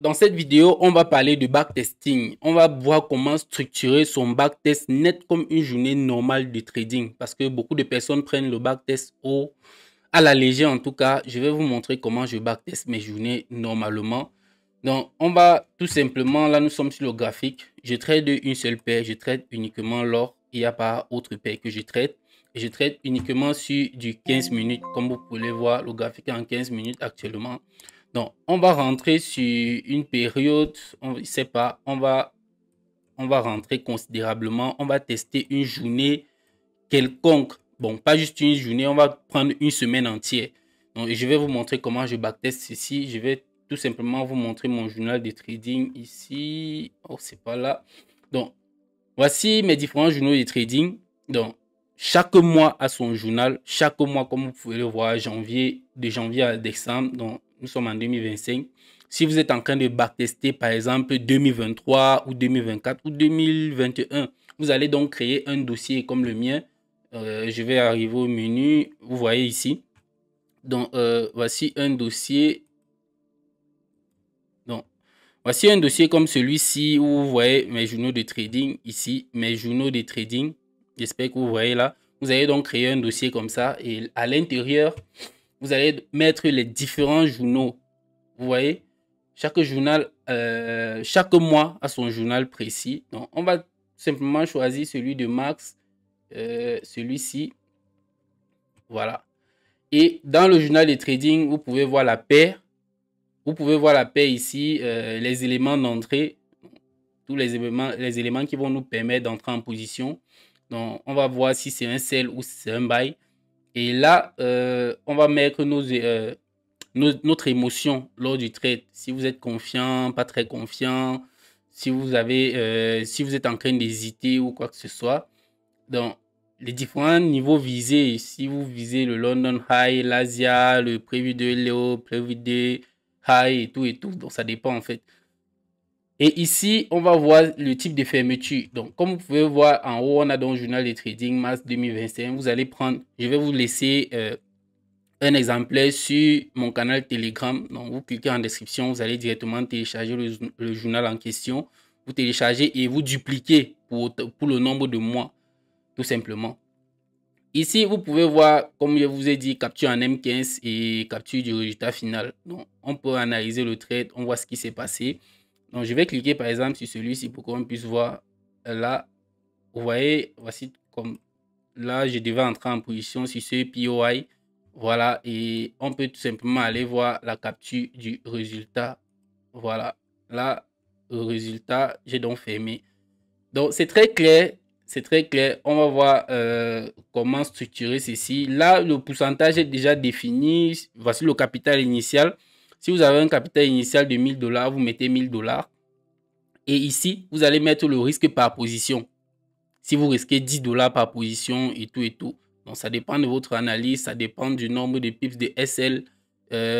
Dans cette vidéo, on va parler de backtesting. On va voir comment structurer son backtest net comme une journée normale de trading. Parce que beaucoup de personnes prennent le backtest à la légère en tout cas. Je vais vous montrer comment je backtest mes journées normalement. Donc, on va tout simplement, là nous sommes sur le graphique. Je trade une seule paire, je trade uniquement l'or. Il n'y a pas autre paire que je trade. Et je trade uniquement sur du 15 minutes. Comme vous pouvez voir, le graphique est en 15 minutes actuellement. Donc, on va rentrer sur une période, on ne sait pas, on va rentrer considérablement, on va tester une journée quelconque. Bon, pas juste une journée, on va prendre une semaine entière. Donc, je vais vous montrer comment je backteste ceci. Je vais tout simplement vous montrer mon journal de trading ici. Oh, c'est pas là. Donc, voici mes différents journaux de trading. Donc, chaque mois a son journal. Chaque mois, comme vous pouvez le voir, de janvier à décembre. Donc, nous sommes en 2025. Si vous êtes en train de backtester, par exemple, 2023 ou 2024 ou 2021, vous allez donc créer un dossier comme le mien. Je vais arriver au menu. Vous voyez ici. Donc, voici un dossier. Donc, voici un dossier comme celui-ci où vous voyez mes journaux de trading ici, mes journaux de trading. J'espère que vous voyez là. Vous allez donc créer un dossier comme ça et à l'intérieur, vous allez mettre les différents journaux. Vous voyez, chaque journal, chaque mois a son journal précis. Donc, on va simplement choisir celui de Max, celui-ci. Voilà. Et dans le journal de trading, vous pouvez voir la paire. Vous pouvez voir la paire ici, les éléments d'entrée, tous les éléments qui vont nous permettre d'entrer en position. Donc, on va voir si c'est un sell ou si c'est un buy. Et là, on va mettre notre émotion lors du trade. Si vous êtes confiant, pas très confiant, si vous êtes en train d'hésiter ou quoi que ce soit. Donc, les différents niveaux visés, si vous visez le London High, l'Asia, le prévu de Léo, prévu de High et tout. Donc, ça dépend en fait. Et ici, on va voir le type de fermeture. Donc, comme vous pouvez voir en haut, on a donc journal de trading mars 2025. Vous allez prendre, je vais vous laisser un exemplaire sur mon canal Telegram. Donc, vous cliquez en description, vous allez directement télécharger le journal en question. Vous téléchargez et vous dupliquez pour le nombre de mois, tout simplement. Ici, vous pouvez voir, comme je vous ai dit, capture en M15 et capture du résultat final. Donc, on peut analyser le trade, on voit ce qui s'est passé. Donc, je vais cliquer par exemple sur celui-ci pour qu'on puisse voir là. Vous voyez, voici comme là, je devais entrer en position sur ce POI. Voilà, et on peut tout simplement aller voir la capture du résultat. Voilà, là, le résultat, j'ai donc fermé. Donc, c'est très clair. C'est très clair. On va voir comment structurer ceci. Là, le pourcentage est déjà défini. Voici le capital initial. Si vous avez un capital initial de 1000 $, vous mettez 1000 $. Et ici, vous allez mettre le risque par position. Si vous risquez 10 $ par position et tout et tout. Donc, ça dépend de votre analyse. Ça dépend du nombre de pips de SL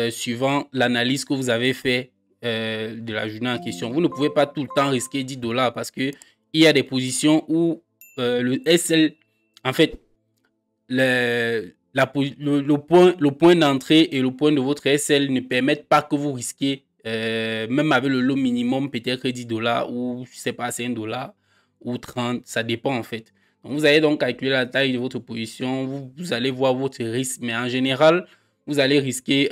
suivant l'analyse que vous avez fait de la journée en question. Vous ne pouvez pas tout le temps risquer 10 $ parce que il y a des positions où le SL, en fait, le point d'entrée et le point de votre SL ne permettent pas que vous risquiez, même avec le lot minimum, peut-être 10 $ ou je sais pas, c'est 1 $ ou 30, ça dépend en fait. Donc, vous allez donc calculer la taille de votre position, vous allez voir votre risque, mais en général, vous allez risquer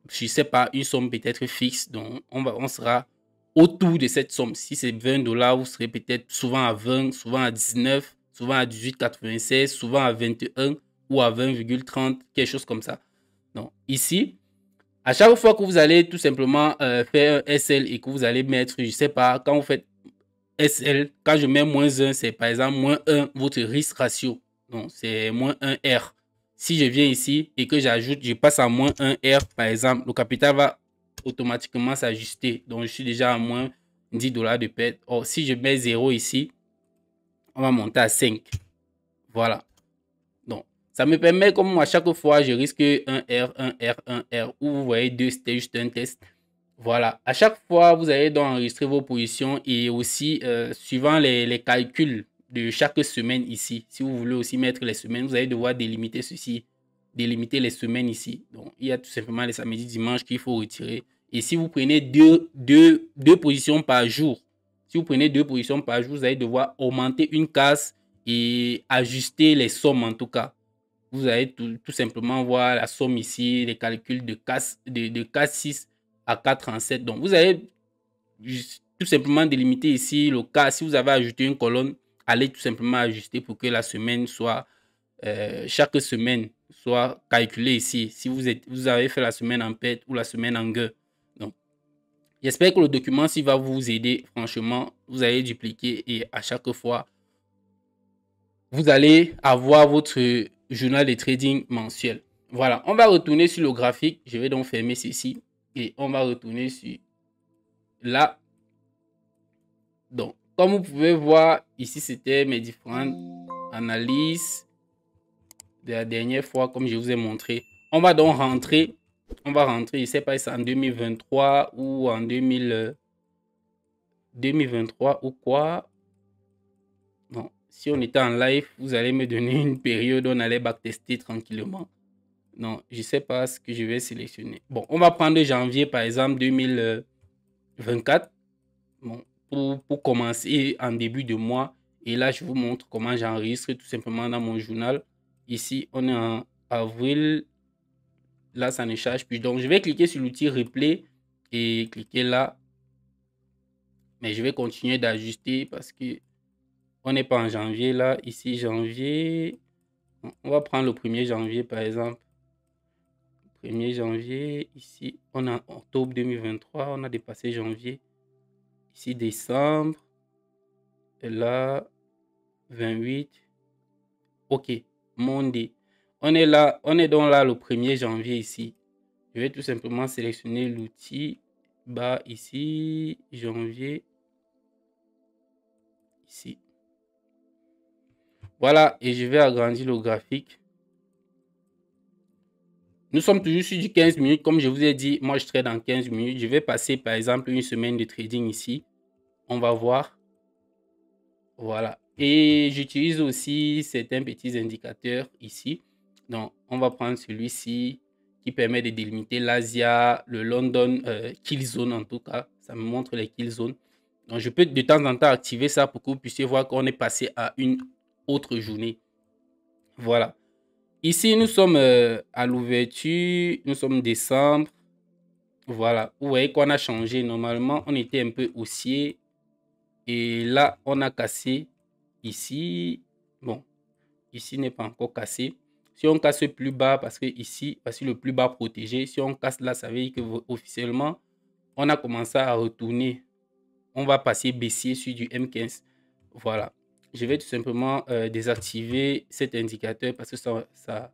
je sais pas, une somme peut-être fixe. Donc, on sera autour de cette somme. Si c'est 20 $, vous serez peut-être souvent à 20, souvent à 19, souvent à 18,96, souvent à 21 ou à 20,30, quelque chose comme ça. Donc, ici, à chaque fois que vous allez tout simplement faire un SL et que vous allez mettre, je sais pas, quand vous faites SL, quand je mets moins 1, c'est par exemple moins 1, votre risque ratio. Donc, c'est moins 1 R. Si je viens ici et que j'ajoute, je passe à moins 1 R, par exemple, le capital va automatiquement s'ajuster. Donc, je suis déjà à moins 10 $ de perte. Or, si je mets 0 ici, on va monter à 5. Voilà. Donc, ça me permet, comme à chaque fois, je risque un R, un R, un R, ou vous voyez deux, c'était juste un test. Voilà. À chaque fois, vous allez donc enregistrer vos positions et aussi, suivant les calculs de chaque semaine ici, si vous voulez aussi mettre les semaines, vous allez devoir délimiter ceci, délimiter les semaines ici. Donc, il y a tout simplement les samedis, dimanches qu'il faut retirer Et si vous prenez deux positions par jour, si vous prenez 2 positions par jour, vous allez devoir augmenter une case et ajuster les sommes en tout cas. Vous allez tout simplement voir la somme ici, les calculs de case, de case 6 à 4 en 7. Donc, vous allez tout simplement délimiter ici le cas. Si vous avez ajouté une colonne, allez tout simplement ajuster pour que la semaine soit, chaque semaine soit calculée ici. Si vous avez fait la semaine en pet ou la semaine en gueux. Donc, j'espère que le document s'il va vous aider. Franchement, vous allez dupliquer et à chaque fois, vous allez avoir votre journal de trading mensuel. Voilà, on va retourner sur le graphique. Je vais donc fermer ceci et on va retourner sur là. Donc, comme vous pouvez voir, ici, c'était mes différentes analyses de la dernière fois, comme je vous ai montré. On va donc rentrer. On va rentrer, je ne sais pas si c'est en 2023 ou en 2023 ou quoi. Bon, si on était en live, vous allez me donner une période où on allait backtester tranquillement. Non, je ne sais pas ce que je vais sélectionner. Bon, on va prendre janvier, par exemple, 2024. Bon, pour commencer en début de mois. Et là, je vous montre comment j'enregistre tout simplement dans mon journal. Ici, on est en avril. Là, ça ne charge plus. Donc, je vais cliquer sur l'outil replay et cliquer là. Mais je vais continuer d'ajuster parce que on n'est pas en janvier là. Ici, janvier. On va prendre le 1er janvier, par exemple. 1er janvier. Ici, on est en octobre 2023. On a dépassé janvier. Ici, décembre. Et là, 28. OK. Monday. On est là. On est donc là le 1er janvier ici. Je vais tout simplement sélectionner l'outil. Bas ici. Janvier. Ici. Voilà. Et je vais agrandir le graphique. Nous sommes toujours sur du 15 minutes. Comme je vous ai dit, moi je trade en 15 minutes. Je vais passer par exemple une semaine de trading ici. On va voir. Voilà. Et j'utilise aussi certains petits indicateurs ici. Donc, on va prendre celui-ci qui permet de délimiter l'Asia, le London Kill Zone en tout cas. Ça me montre les Kill Zones. Donc, je peux de temps en temps activer ça pour que vous puissiez voir qu'on est passé à une autre journée. Voilà. Ici, nous sommes à l'ouverture. Nous sommes décembre. Voilà. Vous voyez qu'on a changé. Normalement, on était un peu haussier. Et là, on a cassé. Ici, bon, ici n'est pas encore cassé. Si on casse plus bas, parce que ici, voici le plus bas protégé. Si on casse là, ça veut dire que officiellement, on a commencé à retourner. On va passer baissier sur du M15. Voilà. Je vais tout simplement désactiver cet indicateur parce que ça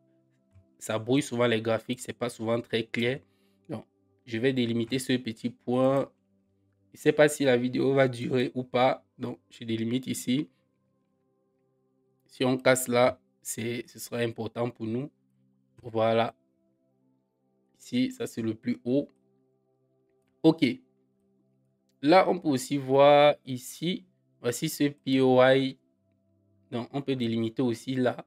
brouille souvent les graphiques. C'est pas souvent très clair. Donc, je vais délimiter ce petit point. Je ne sais pas si la vidéo va durer ou pas. Donc, je délimite ici. Si on casse là, ce sera important pour nous. Voilà. Ici, ça c'est le plus haut. OK. Là, on peut aussi voir ici. Voici ce POI. Donc, on peut délimiter aussi là.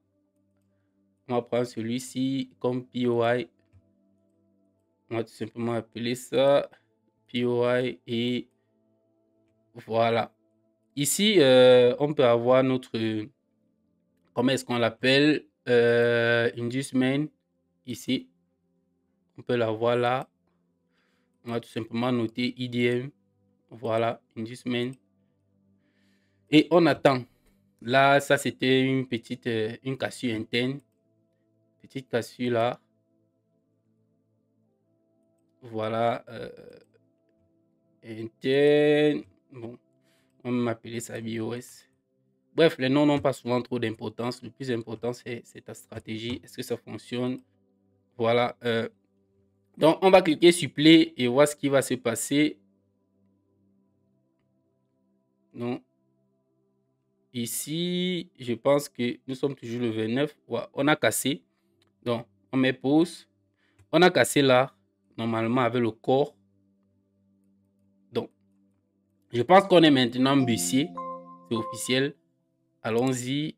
On va prendre celui-ci comme POI. On va tout simplement appeler ça POI. Et voilà. Ici, on peut avoir notre... Comment est-ce qu'on l'appelle? Inducement. Ici. On peut l'avoir là. On va tout simplement noter IDM. Voilà, inducement. Et on attend. Là, ça c'était une petite une cassure interne. Petite cassure là. Voilà. Interne. Bon, on va m'appeler ça BOS. Bref, les noms n'ont pas souvent trop d'importance. Le plus important, c'est ta stratégie. Est-ce que ça fonctionne? Voilà. Donc, on va cliquer sur Play et voir ce qui va se passer. Donc, ici, je pense que nous sommes toujours le 29. Ouais, on a cassé. Donc, on met pause. On a cassé là, normalement, avec le corps. Donc, je pense qu'on est maintenant baissier. C'est officiel. Allons-y.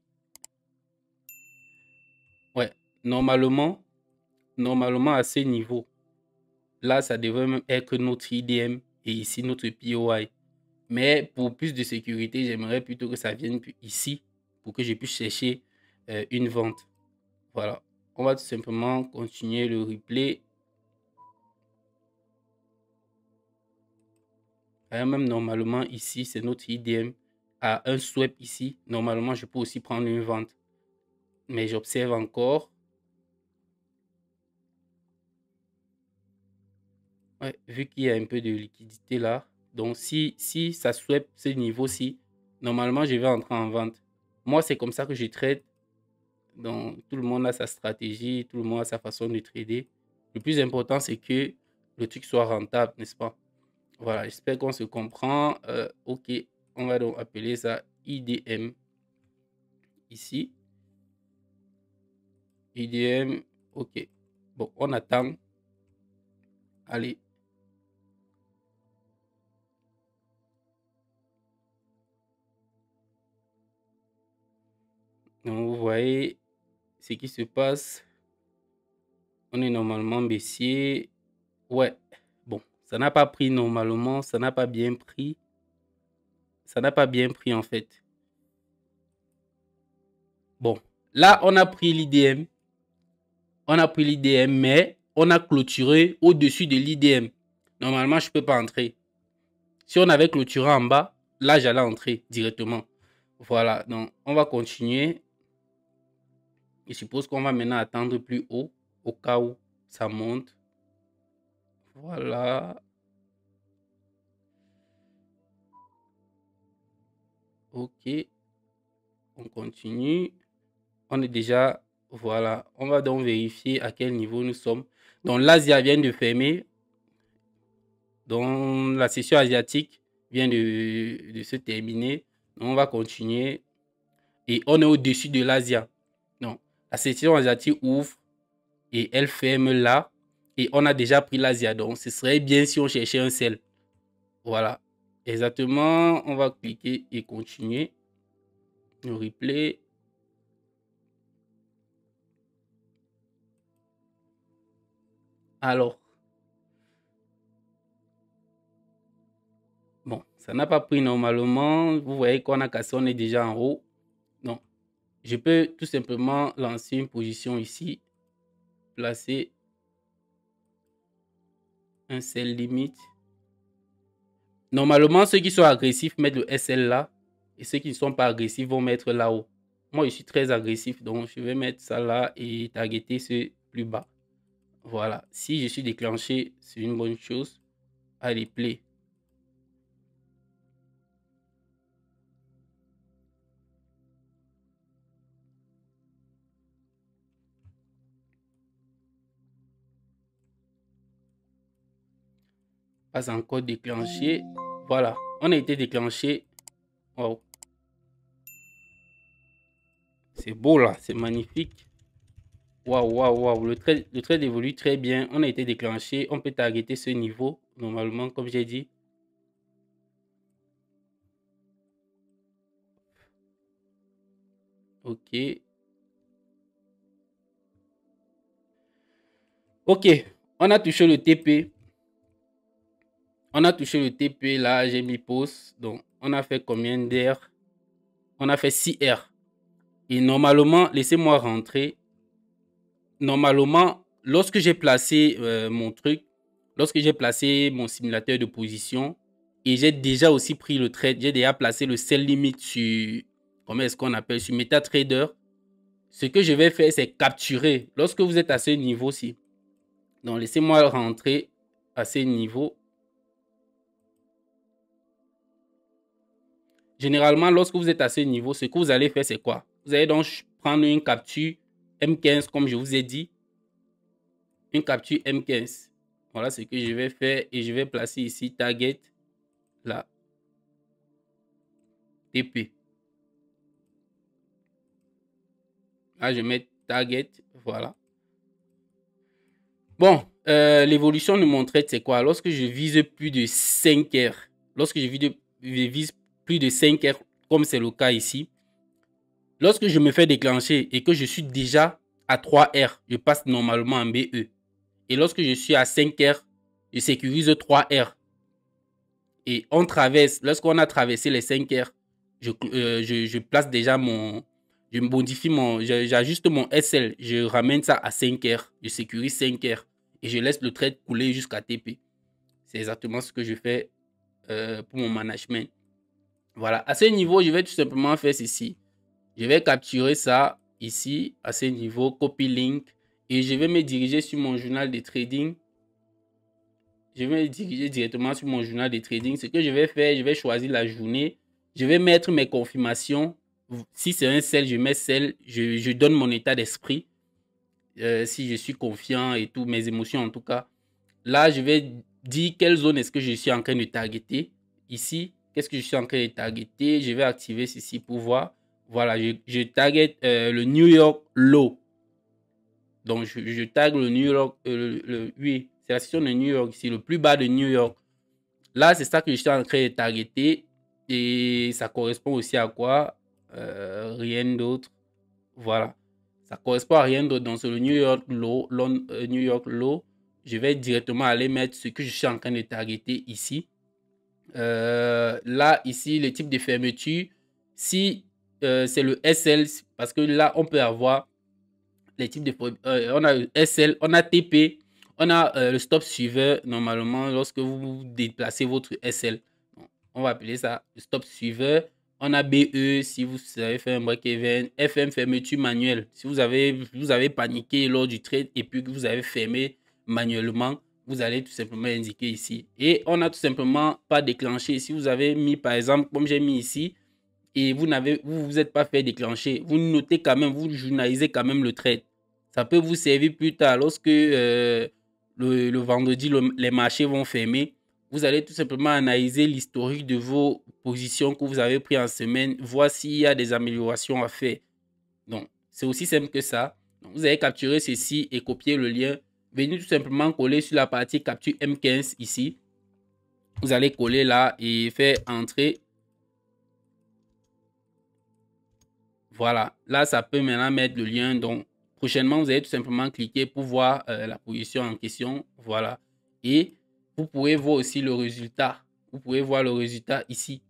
Ouais, normalement à ce niveau. là, ça devrait même être notre IDM et ici notre POI. Mais pour plus de sécurité, j'aimerais plutôt que ça vienne ici pour que je puisse chercher une vente. Voilà. On va tout simplement continuer le replay. Même normalement ici, c'est notre IDM. À un swap ici, normalement, je peux aussi prendre une vente. Mais j'observe encore. Ouais, vu qu'il y a un peu de liquidité là. Donc, si ça swap ce niveau-ci, normalement, je vais entrer en vente. Moi, c'est comme ça que je trade. Donc, tout le monde a sa stratégie, tout le monde a sa façon de trader. Le plus important, c'est que le truc soit rentable, n'est-ce pas? Voilà, j'espère qu'on se comprend. Ok, on va donc appeler ça IDM ici. IDM, ok. Bon, on attend. Allez. Donc, vous voyez ce qui se passe. On est normalement baissier. Ouais, bon, ça n'a pas pris normalement, ça n'a pas bien pris. Ça n'a pas bien pris en fait. Bon, là, on a pris l'IDM. On a pris l'IDM, mais on a clôturé au-dessus de l'IDM. Normalement, je ne peux pas entrer. Si on avait clôturé en bas, là, j'allais entrer directement. Voilà, donc on va continuer. Je suppose qu'on va maintenant attendre plus haut, au cas où ça monte. Voilà. Ok. On continue. On est déjà... Voilà. On va donc vérifier à quel niveau nous sommes. Donc, l'Asia vient de fermer. Donc, la session asiatique vient de se terminer. Donc, on va continuer. Et on est au-dessus de l'Asia. Donc, la session asiatique ouvre et elle ferme là. Et on a déjà pris l'Asia. Donc, ce serait bien si on cherchait un sel. Voilà. Exactement. On va cliquer et continuer. Le replay. Alors. Bon, ça n'a pas pris normalement. Vous voyez qu'on a cassé, on est déjà en haut. Donc, je peux tout simplement lancer une position ici. Placer un sell limite. Normalement, ceux qui sont agressifs mettent le SL là. Et ceux qui ne sont pas agressifs vont mettre là-haut. Moi, je suis très agressif. Donc, je vais mettre ça là et targeter ce plus bas. Voilà. Si je suis déclenché, c'est une bonne chose. Allez, play. Pas encore déclenché. Voilà. On a été déclenché. Wow. C'est beau là. C'est magnifique. Waouh, waouh, waouh. Le trade évolue très bien. On a été déclenché. On peut targeter ce niveau, normalement, comme j'ai dit. Ok. Ok. On a touché le TP. On a touché le TP. Là, j'ai mis pause. Donc, on a fait combien d'air? On a fait 6 R. Et normalement, laissez-moi rentrer. Normalement, lorsque j'ai placé mon truc, lorsque j'ai placé mon simulateur de position, et j'ai déjà aussi pris le trade, j'ai déjà placé le sell limit sur, comment est-ce qu'on appelle, sur MetaTrader. Ce que je vais faire, c'est capturer. Lorsque vous êtes à ce niveau-ci, donc laissez-moi rentrer à ce niveau. Généralement, lorsque vous êtes à ce niveau, ce que vous allez faire, c'est quoi? Vous allez donc prendre une capture M15, comme je vous ai dit. Une capture M15. Voilà ce que je vais faire et je vais placer ici target là. TP. Là, je mets target. Voilà. Bon, l'évolution de mon trade, c'est quoi? Lorsque je vise plus de 5 R, lorsque je vise plus de 5 R, comme c'est le cas ici, lorsque je me fais déclencher et que je suis déjà à 3 R, je passe normalement en BE. Et lorsque je suis à 5 R, je sécurise 3 R. Et on traverse, lorsqu'on a traversé les 5 R, je place déjà je modifie j'ajuste mon SL, je ramène ça à 5 R, je sécurise 5 R et je laisse le trade couler jusqu'à TP. C'est exactement ce que je fais pour mon management. Voilà, à ce niveau, je vais tout simplement faire ceci. Je vais capturer ça ici, à ce niveau, copy link, et je vais me diriger sur mon journal de trading. Je vais me diriger directement sur mon journal de trading. Ce que je vais faire, je vais choisir la journée. Je vais mettre mes confirmations. Si c'est un sell, je mets sell. Je donne mon état d'esprit. Si je suis confiant et tout, mes émotions en tout cas. Là, je vais dire quelle zone est-ce que je suis en train de targeter. Ici, qu'est-ce que je suis en train de targeter. Je vais activer ceci pour voir. Voilà, je target le New York Low. Donc, je tag le New York, oui, c'est la section de New York ici, le plus bas de New York. Là, c'est ça que je suis en train de targeter. Et ça correspond aussi à quoi? Rien d'autre. Voilà. Ça correspond à rien d'autre. Donc, sur le New York Low, New York Low, je vais directement aller mettre ce que je suis en train de targeter ici. Là, ici, le type de fermeture. Si c'est le SL, parce que là, on peut avoir les types de on a SL, on a TP, on a le stop suiveur normalement lorsque vous déplacez votre SL. On va appeler ça le stop suiveur. On a BE si vous avez fait un break-even, FM fermeture manuelle. Si vous avez paniqué lors du trade et puis que vous avez fermé manuellement, vous allez tout simplement indiquer ici. Et on a tout simplement pas déclenché. Si vous avez mis par exemple, comme j'ai mis ici, et vous vous êtes pas fait déclencher, vous notez quand même, vous journalisez quand même le trade. Ça peut vous servir plus tard lorsque le vendredi, les marchés vont fermer. Vous allez tout simplement analyser l'historique de vos positions que vous avez prises en semaine, voir s'il y a des améliorations à faire. Donc, c'est aussi simple que ça. Donc, vous allez capturer ceci et copier le lien. Venez tout simplement coller sur la partie capture M15 ici. Vous allez coller là et faire entrer. Voilà, là, ça peut maintenant mettre le lien. Donc, prochainement, vous allez tout simplement cliquer pour voir la position en question. Voilà. Et vous pouvez voir aussi le résultat. Vous pouvez voir le résultat ici.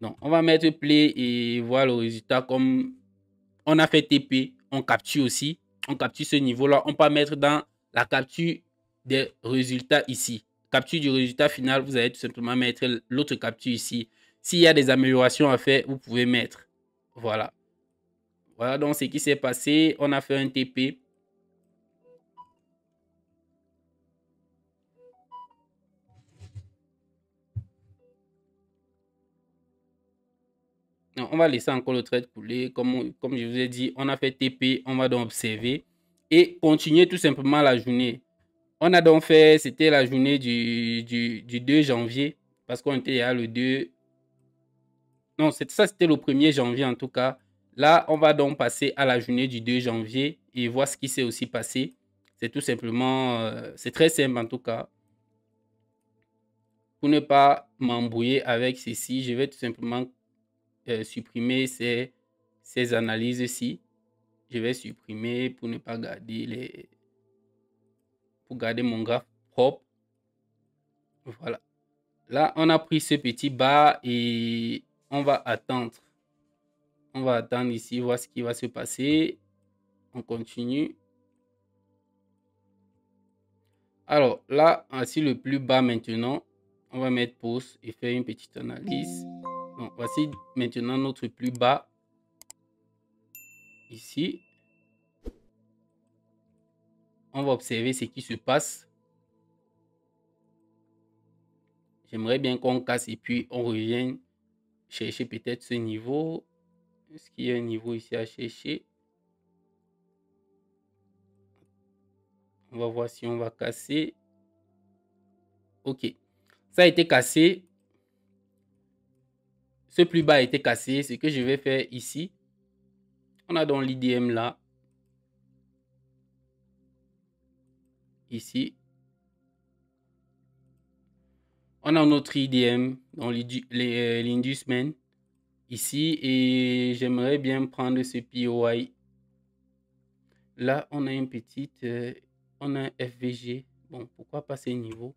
Donc, on va mettre play et voir le résultat comme on a fait TP. On capture aussi. On capture ce niveau-là. On peut mettre dans la capture des résultats ici. Capture du résultat final, vous allez tout simplement mettre l'autre capture ici. S'il y a des améliorations à faire, vous pouvez mettre. Voilà. Voilà donc ce qui s'est passé. On a fait un TP. Non, on va laisser encore le trade couler. Comme je vous ai dit, on a fait TP. On va donc observer et continuer tout simplement la journée. On a donc fait, c'était la journée du 2 janvier parce qu'on était à le 2. Non, ça c'était le 1er janvier en tout cas. Là, on va donc passer à la journée du 2 janvier et voir ce qui s'est aussi passé. C'est tout simplement, c'est très simple en tout cas. Pour ne pas m'embrouiller avec ceci, je vais tout simplement supprimer ces analyses-ci. Je vais supprimer pour ne pas garder pour garder mon graphe propre. Voilà. Là, on a pris ce petit bas et on va attendre. On va attendre ici, voir ce qui va se passer. On continue. Alors là, voici le plus bas maintenant. On va mettre pause et faire une petite analyse. Donc, voici maintenant notre plus bas. Ici. On va observer ce qui se passe. J'aimerais bien qu'on casse et puis on revienne chercher peut-être ce niveau. Est-ce qu'il y a un niveau ici à chercher? On va voir si on va casser. Ok. Ça a été cassé. Ce plus bas a été cassé. Ce que je vais faire ici. On a donc l'IDM là. Ici. On a notre IDM dans l'inducement. Ici. Et j'aimerais bien prendre ce POI. Là, on a une petite... on a un FVG. Bon, pourquoi pas ces niveaux?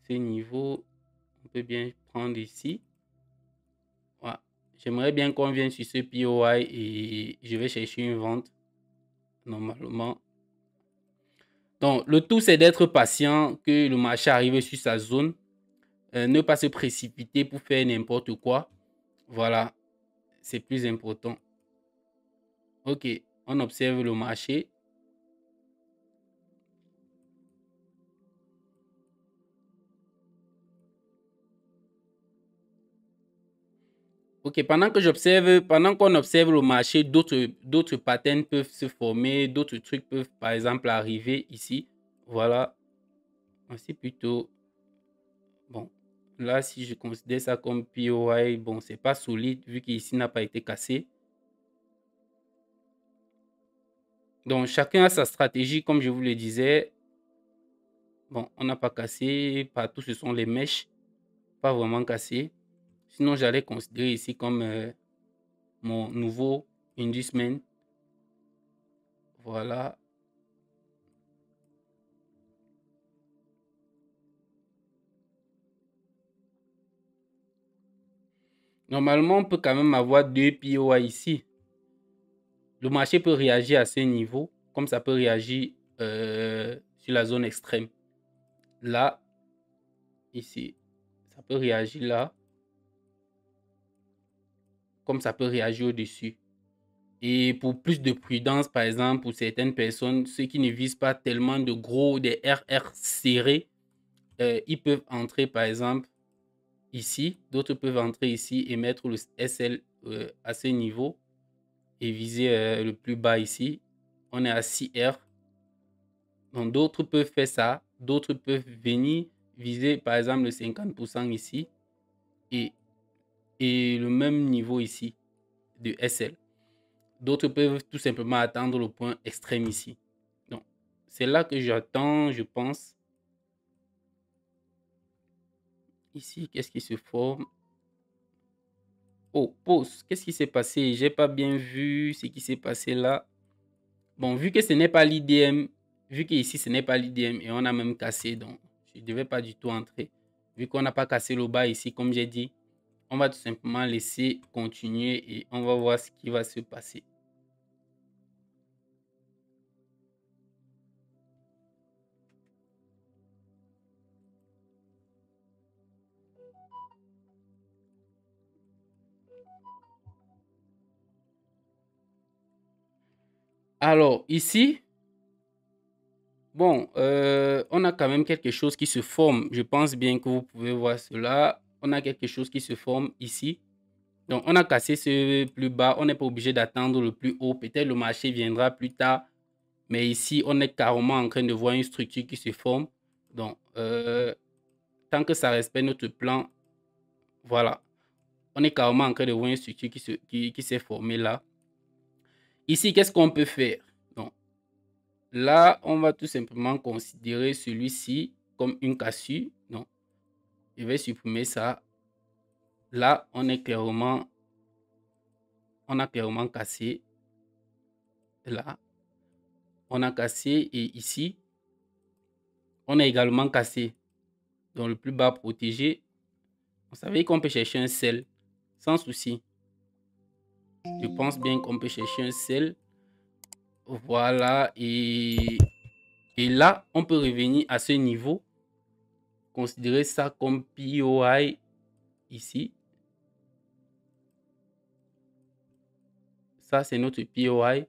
Ces niveaux, on peut bien prendre ici. Voilà. J'aimerais bien qu'on vienne sur ce POI et je vais chercher une vente normalement. Donc, le tout, c'est d'être patient, que le marché arrive sur sa zone. Ne pas se précipiter pour faire n'importe quoi. Voilà, c'est plus important. Ok, on observe le marché. Ok, pendant qu'on observe le marché, d'autres patterns peuvent se former, d'autres trucs peuvent par exemple arriver ici. Voilà, c'est plutôt bon. Là, si je considère ça comme POI, bon, c'est pas solide vu qu'ici n'a pas été cassé. Donc, chacun a sa stratégie, comme je vous le disais. Bon, on n'a pas cassé, partout ce sont les mèches, pas vraiment cassé. Sinon, j'allais considérer ici comme mon nouveau inducement. Voilà. Normalement, on peut quand même avoir deux POI ici. Le marché peut réagir à ce niveau, comme ça peut réagir sur la zone extrême. Là, ici, ça peut réagir là, comme ça peut réagir au-dessus. Et pour plus de prudence, par exemple, pour certaines personnes, ceux qui ne visent pas tellement de gros, des RR serrés, ils peuvent entrer, par exemple, ici. D'autres peuvent entrer ici et mettre le SL à ce niveau et viser le plus bas ici. On est à 6R. Donc, d'autres peuvent faire ça. D'autres peuvent venir viser, par exemple, le 50% ici et, et le même niveau ici de SL. D'autres peuvent tout simplement attendre le point extrême ici. Donc, c'est là que j'attends, je pense. Ici, qu'est-ce qui se forme? Oh, pause. Qu'est-ce qui s'est passé? J'ai pas bien vu ce qui s'est passé là. Bon, vu que ce n'est pas l'IDM, vu qu'ici ce n'est pas l'IDM et on a même cassé, donc je ne devais pas du tout entrer. Vu qu'on n'a pas cassé le bas ici, comme j'ai dit, on va tout simplement laisser continuer et on va voir ce qui va se passer. Alors, ici, bon, on a quand même quelque chose qui se forme. Je pense bien que vous pouvez voir cela. On a quelque chose qui se forme ici. Donc, on a cassé ce plus bas. On n'est pas obligé d'attendre le plus haut. Peut-être le marché viendra plus tard. Mais ici, on est carrément en train de voir une structure qui se forme. Donc, tant que ça respecte notre plan, voilà. On est carrément en train de voir une structure qui s'est formée là. Ici, qu'est-ce qu'on peut faire? Donc, là, on va tout simplement considérer celui-ci comme une cassure. Donc, je vais supprimer ça. Là, on a clairement cassé. Là, on a cassé et ici, on a également cassé. Dans le plus bas protégé, vous savez qu'on peut chercher un sel sans souci. Je pense bien qu'on peut chercher un sel. Voilà. Et là, on peut revenir à ce niveau. Considérer ça comme POI ici. Ça, c'est notre POI.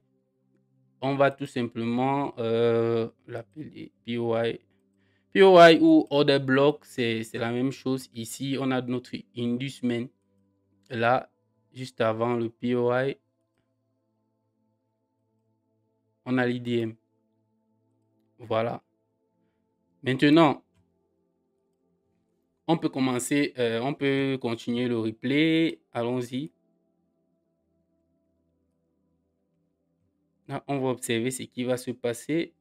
On va tout simplement l'appeler POI. POI ou Order Block, c'est la même chose. Ici, on a notre inducement. Là, juste avant le POI, on a l'IDM. Voilà. Maintenant, on peut commencer, on peut continuer le replay. Allons-y. Là, on va observer ce qui va se passer.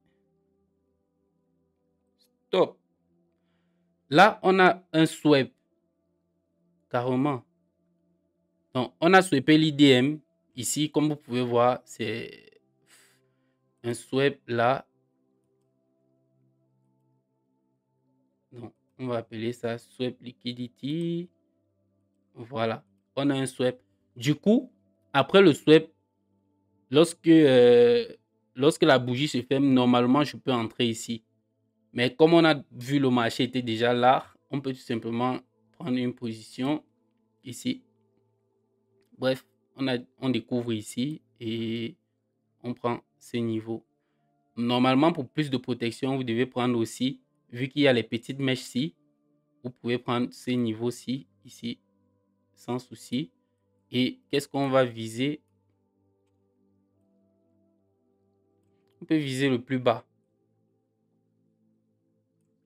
Stop. Là, on a un sweep. Carrément. Donc, on a sweepé l'IDM. Ici, comme vous pouvez voir, c'est un sweep là. On va appeler ça swap liquidity. Voilà, on a un swap. Du coup, après le swap, lorsque, lorsque la bougie se ferme, normalement, je peux entrer ici. Mais comme on a vu le marché était déjà là, on peut tout simplement prendre une position ici. Bref, on découvre ici et on prend ces niveaux. Normalement, pour plus de protection, vous devez prendre aussi, vu qu'il y a les petites mèches-ci, vous pouvez prendre ces niveaux-ci, ici, sans souci. Et qu'est-ce qu'on va viser? On peut viser le plus bas.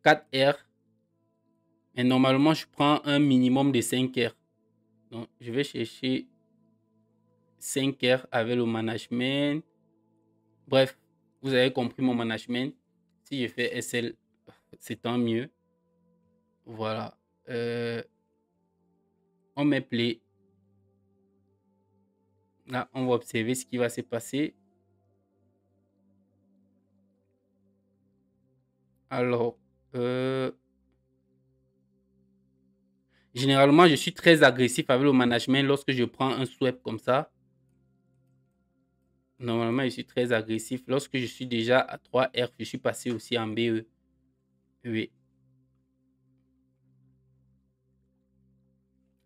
4R. Et normalement, je prends un minimum de 5R. Donc, je vais chercher 5R avec le management. Bref, vous avez compris mon management. Si je fais SL, c'est tant mieux. Voilà. On met play. Là, on va observer ce qui va se passer. Alors, généralement, je suis très agressif avec le management lorsque je prends un swap comme ça. Normalement, je suis très agressif. Lorsque je suis déjà à 3R, je suis passé aussi en BE. Oui.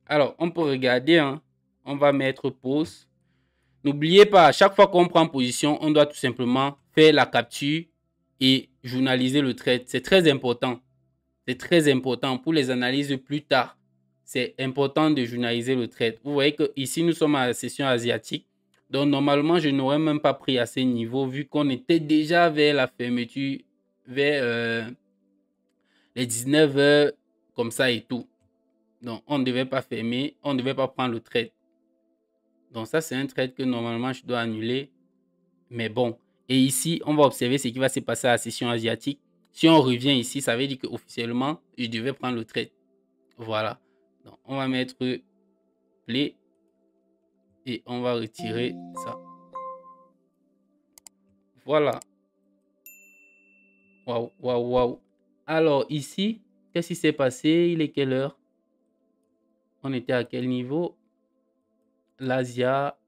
Alors, on peut regarder. Hein. On va mettre pause. N'oubliez pas, à chaque fois qu'on prend position, on doit tout simplement faire la capture et journaliser le trade. C'est très important. C'est très important pour les analyses plus tard. C'est important de journaliser le trade. Vous voyez que ici nous sommes à la session asiatique. Donc, normalement, je n'aurais même pas pris à ce niveau vu qu'on était déjà vers la fermeture, vers les 19 heures, comme ça et tout. Donc, on ne devait pas fermer, on ne devait pas prendre le trade. Donc, ça, c'est un trade que normalement, je dois annuler. Mais bon. Et ici, on va observer ce qui va se passer à la session asiatique. Si on revient ici, ça veut dire qu'officiellement, je devais prendre le trade. Voilà. Donc, on va mettre play et on va retirer ça. Voilà. Waouh, waouh, waouh. Alors, ici, qu'est-ce qui s'est passé? Il est quelle heure? On était à quel niveau? L'Asia.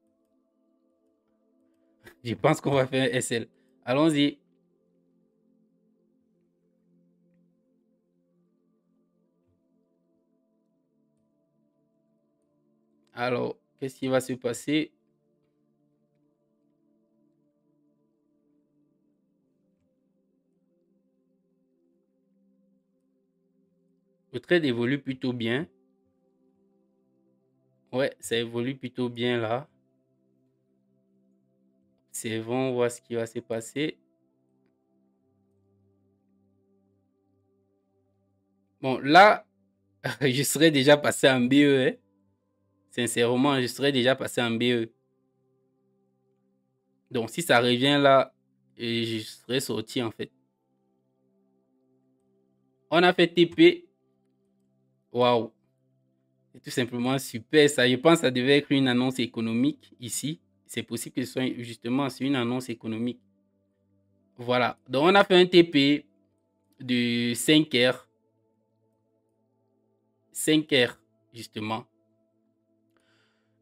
Je pense qu'on va faire un SL. Allons-y. Alors, qu'est-ce qui va se passer? Le trade évolue plutôt bien. Ouais, ça évolue plutôt bien là. C'est bon, on voit ce qui va se passer. Bon, là, je serais déjà passé en BE. Hein. Sincèrement, je serais déjà passé en BE. Donc, si ça revient là, je serais sorti en fait. On a fait TP. Waouh. C'est tout simplement super ça. Je pense que ça devait être une annonce économique ici. C'est possible que ce soit justement une annonce économique. Voilà. Donc, on a fait un TP de 5R. 5R, justement.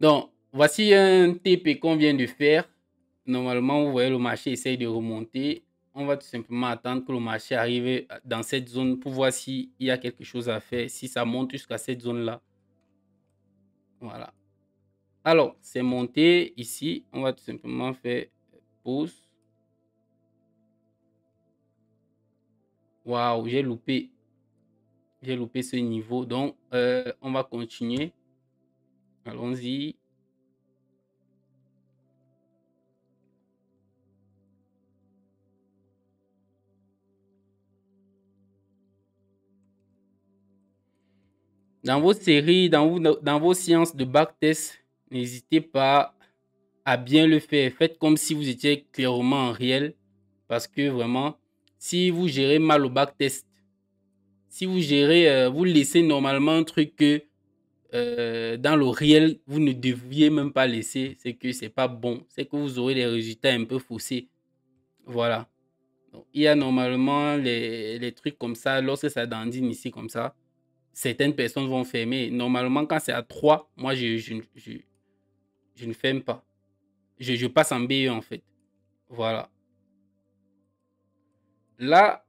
Donc, voici un TP qu'on vient de faire. Normalement, vous voyez, le marché essaye de remonter. On va tout simplement attendre que le marché arrive dans cette zone pour voir s'il y a quelque chose à faire, si ça monte jusqu'à cette zone-là. Voilà. Alors, c'est monté ici. On va tout simplement faire pause. Waouh, j'ai loupé. J'ai loupé ce niveau. Donc, on va continuer. Allons-y. Dans vos séries, dans vos séances de backtest, n'hésitez pas à bien le faire. Faites comme si vous étiez clairement en réel. Parce que vraiment, si vous gérez mal au backtest, si vous gérez, vous laissez normalement un truc que dans le réel, vous ne deviez même pas laisser, c'est que c'est pas bon. C'est que vous aurez des résultats un peu faussés. Voilà. Il y a normalement les trucs comme ça, lorsque ça dandine ici comme ça, certaines personnes vont fermer. Normalement, quand c'est à 3, moi, je ne ferme pas. Je passe en BE en fait. Voilà. Là,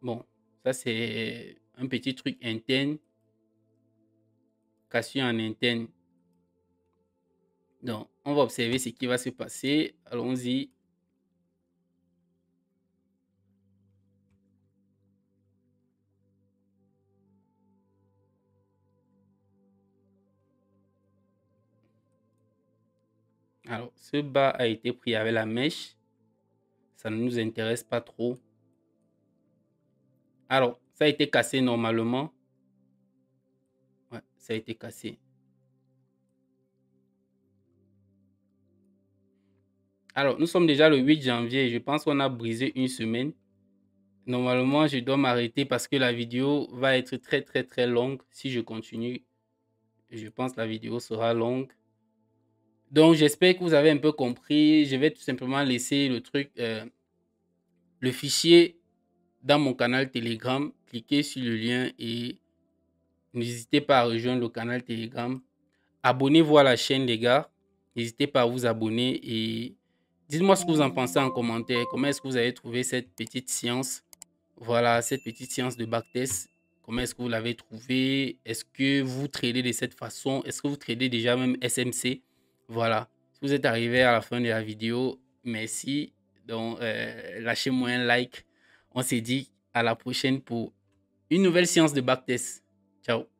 bon, ça c'est un petit truc interne, cassure en interne. Donc, on va observer ce qui va se passer. Allons-y. Alors, ce bas a été pris avec la mèche. Ça ne nous intéresse pas trop. Alors, ça a été cassé normalement. Ouais, ça a été cassé. Alors, nous sommes déjà le 8 janvier. Je pense qu'on a brisé une semaine. Normalement, je dois m'arrêter parce que la vidéo va être très, très, très longue. Si je continue, je pense que la vidéo sera longue. Donc, j'espère que vous avez un peu compris. Je vais tout simplement laisser le truc, le fichier dans mon canal Telegram. Cliquez sur le lien et n'hésitez pas à rejoindre le canal Telegram. Abonnez-vous à la chaîne, les gars. N'hésitez pas à vous abonner et dites-moi ce que vous en pensez en commentaire. Comment est-ce que vous avez trouvé cette petite science? Voilà, cette petite science de backtest. Comment est-ce que vous l'avez trouvé? Est-ce que vous tradez de cette façon? Est-ce que vous tradez déjà même SMC? Voilà. Si vous êtes arrivé à la fin de la vidéo, merci. Donc, lâchez-moi un like. On s'est dit à la prochaine pour une nouvelle séance de backtest. Ciao.